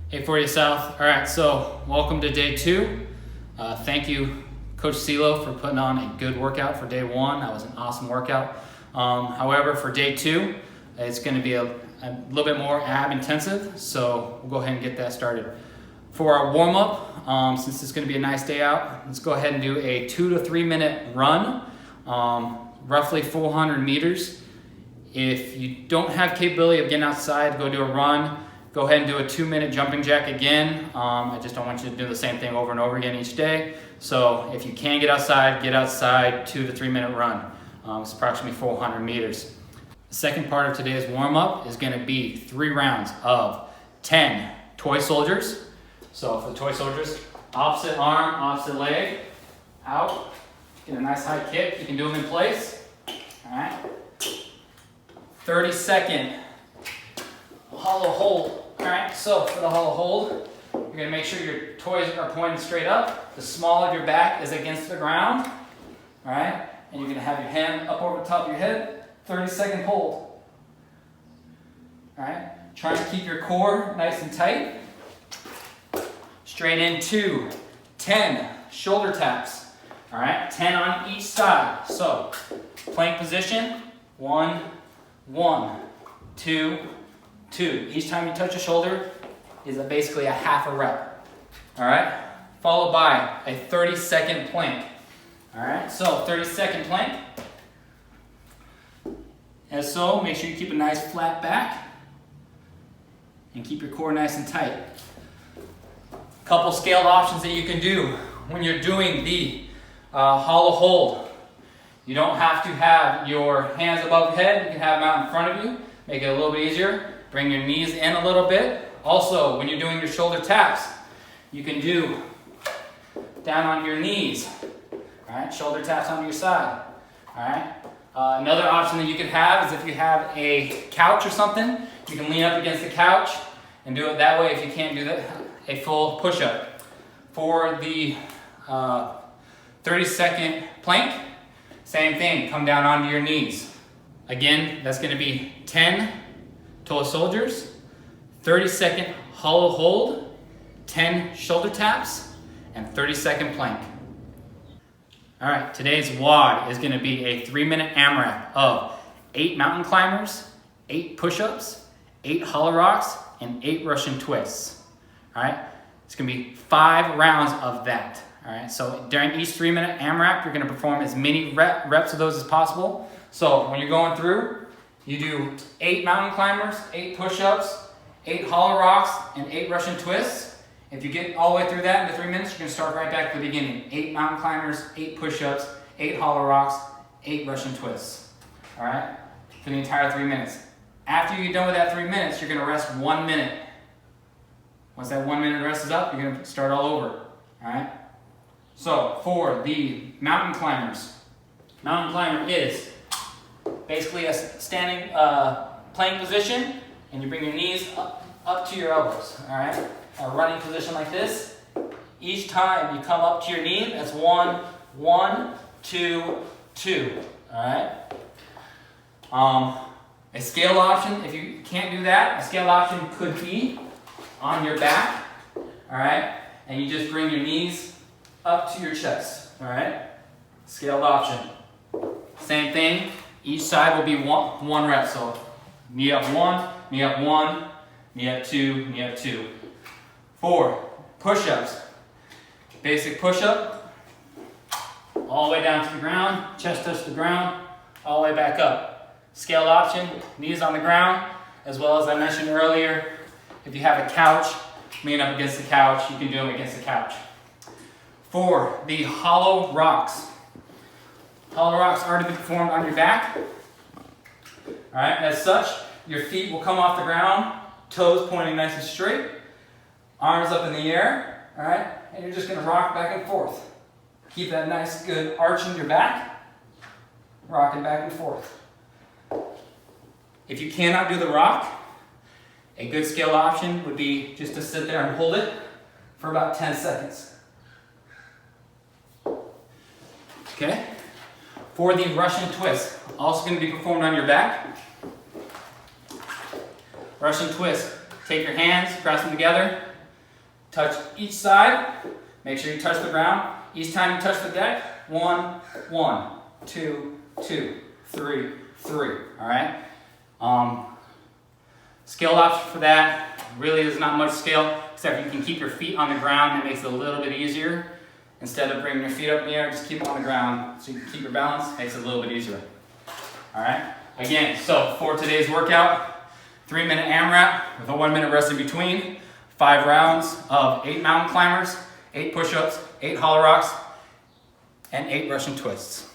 Hey, Fortius South. All right, so welcome to day 2. Thank you, Coach CeeLo, for putting on a good workout for day 1. That was an awesome workout. However, for day 2, it's going to be a little bit more ab intensive, so we'll go ahead and get that started. For our warm-up, since it's going to be a nice day out, let's go ahead and do a 2 to 3 minute run, roughly 400 meters. If you don't have capability of getting outside, go do a run. Go ahead and do a 2-minute jumping jack again. I just don't want you to do the same thing over and over again each day. So if you can get outside, 2 to 3 minute run. It's approximately 400 meters. The second part of today's warm-up is going to be 3 rounds of 10 toy soldiers. So for the toy soldiers, opposite arm, opposite leg, out. Get a nice high kick. You can do them in place. All right. 30-second hollow hold. All right, so for the hollow hold, you're gonna make sure your toys are pointing straight up. The small of your back is against the ground. All right, and you're gonna have your hand up over the top of your head. 30-second hold. All right, trying to keep your core nice and tight. Straight into 10 shoulder taps. All right, 10 on each side. So plank position, 1, 1, 2, 2. Each time you touch a shoulder is basically a half a rep. All right, followed by a 30-second plank. All right, so 30-second plank. As so, make sure you keep a nice flat back and keep your core nice and tight. Couple scaled options that you can do when you're doing the hollow hold. You don't have to have your hands above your head. You can have them out in front of you. Make it a little bit easier. Bring your knees in a little bit. Also, when you're doing your shoulder taps, you can do down on your knees. All right, shoulder taps on your side. All right. Another option that you could have is if you have a couch or something, you can lean up against the couch and do it that way if you can't do that, a full push-up. For the 30-second plank, same thing, come down onto your knees. Again, that's gonna be 10 toy soldiers, 30-second hollow hold, 10 shoulder taps, and 30-second plank. All right, today's WOD is gonna be a 3-minute AMRAP of 8 mountain climbers, 8 push-ups, 8 hollow rocks, and 8 Russian twists. All right, it's gonna be 5 rounds of that. All right, so during each 3-minute AMRAP, you're gonna perform as many reps of those as possible. So when you're going through, you do 8 mountain climbers, 8 push-ups, 8 hollow rocks, and 8 Russian twists. If you get all the way through that in the 3 minutes, you're gonna start right back to the beginning. 8 mountain climbers, 8 push-ups, 8 hollow rocks, 8 Russian twists. All right, for the entire 3 minutes. After you get done with that 3 minutes, you're gonna rest 1 minute. Once that 1 minute rest is up, you're gonna start all over, all right? So for the mountain climbers, mountain climber is basically a standing plank position, and you bring your knees up to your elbows, all right? A running position like this. Each time you come up to your knee, that's 1, 1, 2, 2, all right? A scaled option, if you can't do that, a scaled option could be on your back, all right? And you just bring your knees up to your chest, all right? Scaled option. Same thing. Each side will be one rep. So knee up 1, knee up 1, knee up 2, knee up 2. 4, push-ups. Basic push-up. All the way down to the ground, chest touch the ground, all the way back up. Scaled option, knees on the ground, as well as I mentioned earlier, if you have a couch, lean up against the couch, you can do them against the couch. For the hollow rocks. Hollow rocks are to be performed on your back. All right, as such, your feet will come off the ground, toes pointing nice and straight, arms up in the air, all right? And you're just gonna rock back and forth. Keep that nice, good arch in your back, rocking back and forth. If you cannot do the rock, a good scale option would be just to sit there and hold it for about 10 seconds. Okay? For the Russian twist, also going to be performed on your back. Russian twist. Take your hands, press them together, touch each side. Make sure you touch the ground. Each time you touch the deck, 1, 1, 2, 2, 3, 3. All right. Scaled option for that really is not much scale, except you can keep your feet on the ground. It makes it a little bit easier. Instead of bringing your feet up in the air, just keep them on the ground so you can keep your balance. Makes it a little bit easier. All right. Again, so for today's workout, 3-minute AMRAP with a 1-minute rest in between. 5 rounds of 8 mountain climbers, 8 push-ups, 8 hollow rocks, and 8 Russian twists.